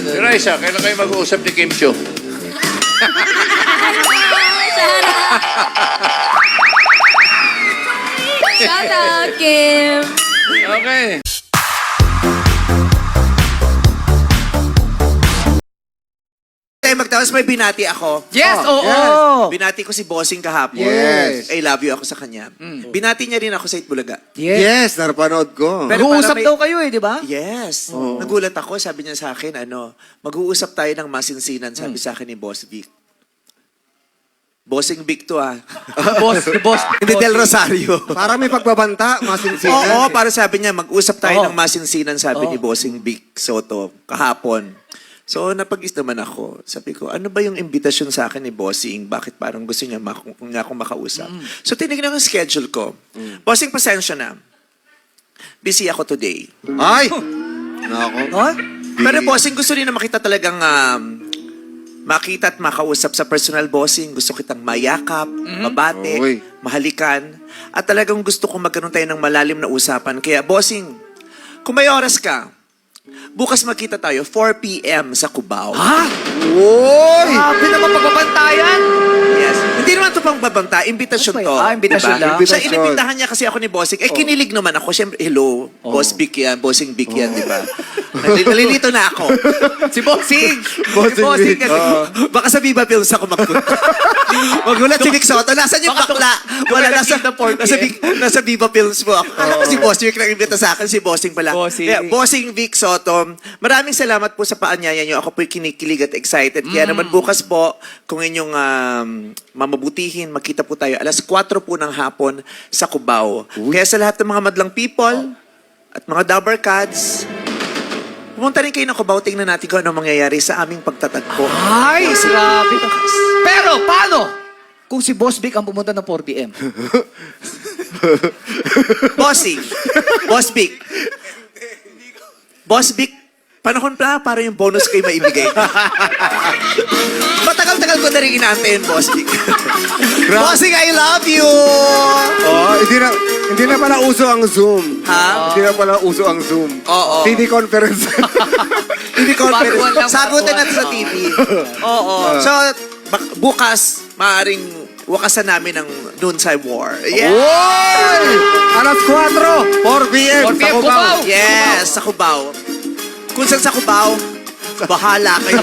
Raisa, kailan kayo mag-uusap ni Kim Chiu? Shout out, Kim. Okay. Magtawas may binati ako. Yes, oo. Yes. Binati ko si Bossing kahapon. Yes. I love you ako sa kanya. Binati niya rin ako sa Itbulaga. Yes, napanood ko. Pero Mag-uusap para may- daw kayo eh, di ba? Yes. Nagulat ako, sabi niya sa akin, mag-uusap tayo ng masinsinan, sabi sa akin ni Boss Vic. Bossing Vic to boss. Hindi Del Rosario. Para may pagbabanta, masinsinan. Oo, para sabi niya, mag-usap tayo Oo. ng masinsinan, sabi Oo. ni Bossing Vic Soto kahapon. So, napag-is naman ako. Sabi ko, ano ba yung invitation sa akin ni Bossing? Bakit parang gusto niya akong makausap? So, tinignan ko yung schedule ko. Bossing, pasensya na. Busy ako today. Ay! Nako. Huh? Pero Bossing, gusto rin na makita talagang makita at makausap sa personal, Bossing. Gusto kitang mayakap, mabate, Oy. mahalikan. At talagang gusto kong magkaroon tayo ng malalim na usapan. Kaya, Bossing, kung may oras ka, bukas magkita tayo, 4 p.m. sa Cubao. Ha? Uy! Grabe naman pagbabantayan. Yes. Hindi naman ito pang babangta. Invitation Ano ba to. yun? Invitation diba? lang. Siya, Invitation. inimbitahan niya kasi ako ni Bossing. Kinilig naman ako. Siyempre, hello, Boss Vic yan, Bossing Vic yan, di ba? Nalilito na ako. Si Bossing. Bossing Vic. kasi. Baka sa Viva Films ako magpunta. Magulat si Vic Soto. Nasaan yung Baka bakla? Wala, nasa Viva Films po ako. Alam ko si Boss Vic lang imbita sa akin, si Bossing pala. Bossing. Yeah, Bossing Vic Soto. Maraming salamat po sa paanyaya niyo. Ako po'y kinikilig at excited. Kaya naman bukas po, kung inyong mamabutihin, makita po tayo. Alas 4 po ng hapon sa Cubao. Kaya sa lahat ng mga madlang people at mga Dabber Cats, pumunta rin kayo ng Cubao. Tingnan natin kung ano mangyayari sa aming pagtatagpo. Ay, grabe. Pero, paano? Kung si Boss Vic ang pumunta ng 4 p.m. Bossing. Boss Vic. Boss Vic, panahon pa para yung bonus kayo maibigay. Matagal-tagal ko na rin inaantay yung Boss Vic. Bossing, I love you! Oh, hindi na pala uso ang Zoom. Ha? Hindi na pala uso ang Zoom. Oo. TV conference. Hindi Baguhan lang, conference. Sagutin baguhan. natin sa TV. Oo. So, bukas, maaaring wakasan namin ng Noontime War. Yeah! Uy! Alas 4, 4 p.m. 4 p.m. sa Cubao. Cubao. Yes, sa Cubao. Kung saan sa Cubao, bahala kayo.